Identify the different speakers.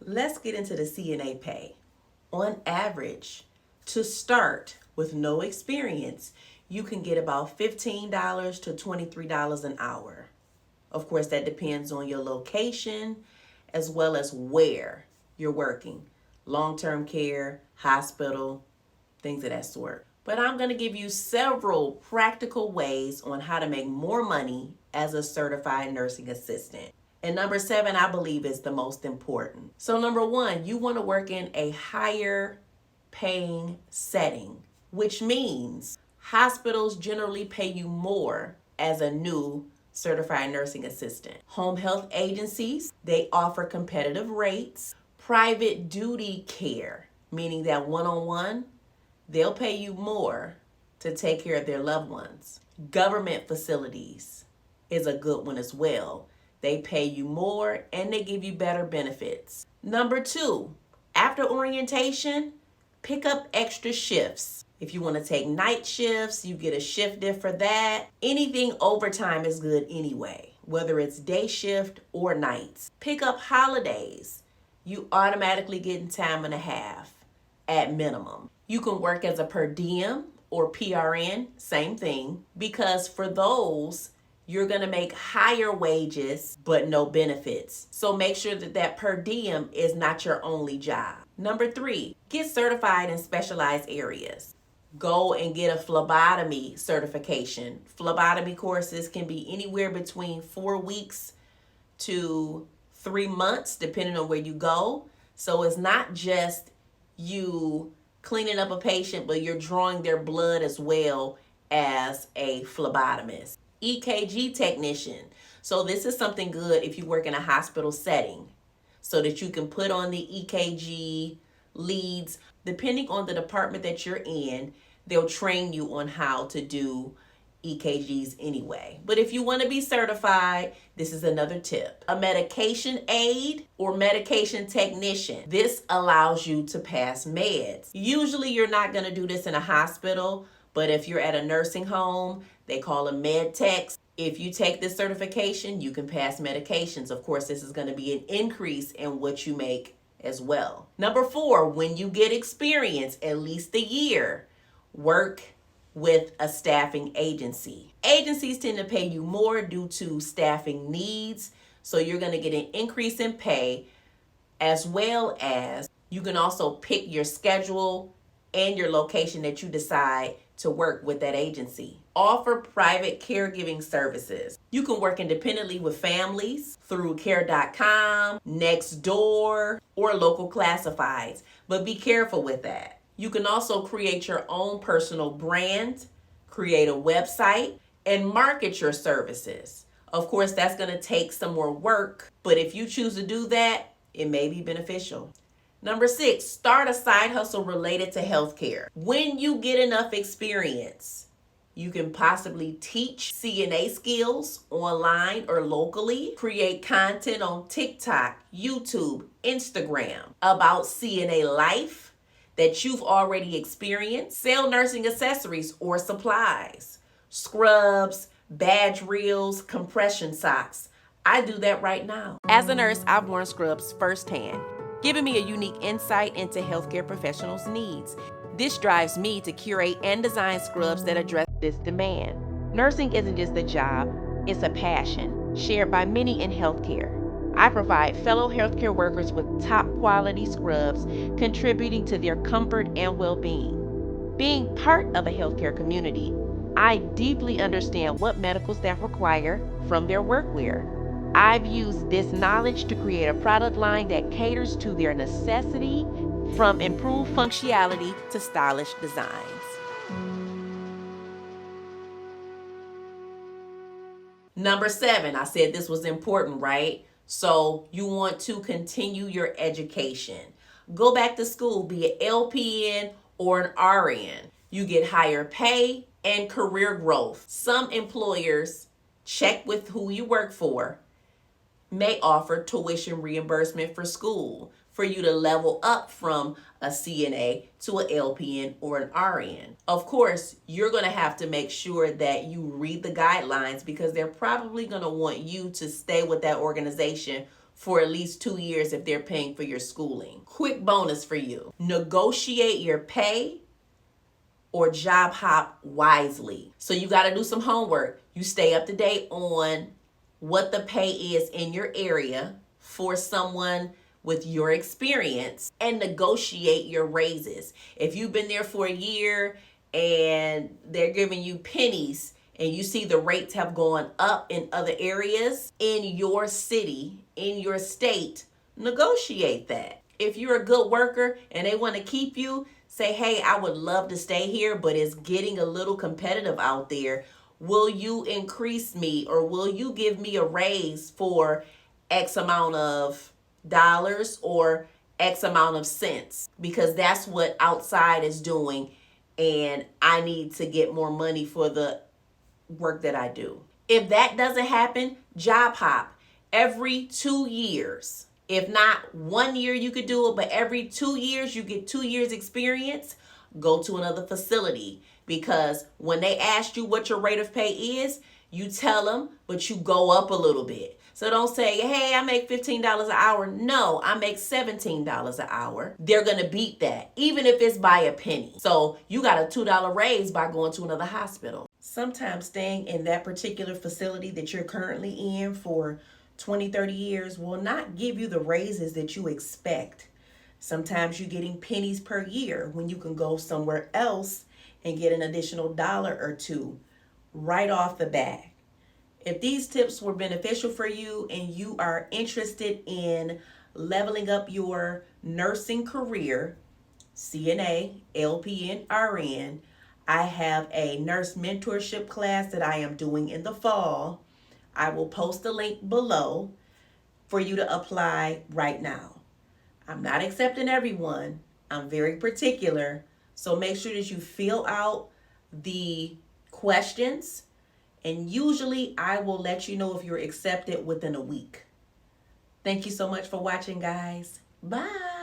Speaker 1: Let's get into the CNA pay. On average, to start with no experience, you can get about $15 to $23 an hour. Of course, that depends on your location as well as where you're working. Long-term care, hospital, things of that sort. But I'm going to give you several practical ways on how to make more money as a certified nursing assistant. And number 7, I believe, is the most important. So number 1, you want to work in a higher paying setting, which means hospitals generally pay you more as a new certified nursing assistant. Home health agencies, they offer competitive rates. Private duty care, meaning that one-on-one, they'll pay you more to take care of their loved ones. Government facilities is a good one as well. They pay you more and they give you better benefits. Number 2, after orientation, pick up extra shifts. If you want to take night shifts, you get a shift diff for that. Anything overtime is good anyway, whether it's day shift or nights. Pick up holidays. You automatically get time and a half at minimum. You can work as a per diem or PRN, same thing, because for those, you're going to make higher wages but no benefits. So make sure that that per diem is not your only job. Number 3, get certified in specialized areas. Go and get a phlebotomy certification. Phlebotomy courses can be anywhere between 4 weeks to 3 months, depending on where you go. So it's not just you cleaning up a patient, but you're drawing their blood as well as a phlebotomist. EKG technician. So this is something good if you work in a hospital setting, so that you can put on the EKG leads. Depending on the department that you're in, they'll train you on how to do EKGs anyway. But if you want to be certified, this is another tip. A medication aid or medication technician. This allows you to pass meds. Usually you're not going to do this in a hospital, but if you're at a nursing home, they call them med techs. If you take this certification, you can pass medications. Of course, this is going to be an increase in what you make as well. Number 4, when you get experience, at least a year, work with a staffing agency. Agencies tend to pay you more due to staffing needs, so you're going to get an increase in pay, as well as you can also pick your schedule and your location that you decide to work with that agency. Offer private caregiving services. You can work independently with families through care.com, Nextdoor, or local classifieds, but be careful with that. You can also create your own personal brand, create a website, and market your services. Of course, that's going to take some more work, but if you choose to do that, it may be beneficial. Number 6, start a side hustle related to healthcare. When you get enough experience, you can possibly teach CNA skills online or locally, create content on TikTok, YouTube, Instagram about CNA life that you've already experienced, sell nursing accessories or supplies, scrubs, badge reels, compression socks. I do that right now. As a nurse, I've worn scrubs firsthand, giving me a unique insight into healthcare professionals' needs. This drives me to curate and design scrubs that address this demand. Nursing isn't just a job, it's a passion shared by many in healthcare. I provide fellow healthcare workers with top quality scrubs, contributing to their comfort and well-being. Being part of a healthcare community, I deeply understand what medical staff require from their workwear. I've used this knowledge to create a product line that caters to their necessity, from improved functionality to stylish designs. Number 7, I said this was important, right? So you want to continue your education. Go back to school, be an LPN or an RN. You get higher pay and career growth. Some employers, check with who you work for, may offer tuition reimbursement for school for you to level up from a CNA to an LPN or an RN. Of course, you're going to have to make sure that you read the guidelines, because they're probably going to want you to stay with that organization for at least 2 years if they're paying for your schooling. Quick bonus for you. Negotiate your pay or job hop wisely. So you got to do some homework. You stay up to date on what the pay is in your area for someone with your experience and negotiate your raises. If you've been there for a year and they're giving you pennies and you see the rates have gone up in other areas in your city, in your state, negotiate that. If you're a good worker and they want to keep you, say, hey, I would love to stay here, but it's getting a little competitive out there. Will you increase me or will you give me a raise for X amount of dollars or X amount of cents? Because that's what outside is doing and I need to get more money for the work that I do. If that doesn't happen, job hop every 2 years. If not 1 year you could do it, but every 2 years you get 2 years experience, go to another facility. Because when they ask you what your rate of pay is, you tell them, but you go up a little bit. So don't say, hey, I make $15 an hour. No, I make $17 an hour. They're going to beat that, even if it's by a penny. So you got a $2 raise by going to another hospital. Sometimes staying in that particular facility that you're currently in for 20, 30 years will not give you the raises that you expect. Sometimes you're getting pennies per year when you can go somewhere else and get an additional dollar or two right off the bat. If these tips were beneficial for you and you are interested in leveling up your nursing career, CNA, LPN, RN, I have a nurse mentorship class that I am doing in the fall. I will post a link below for you to apply right now. I'm not accepting everyone. I'm very particular. So make sure that you fill out the questions. And usually I will let you know if you're accepted within a week. Thank you so much for watching, guys. Bye.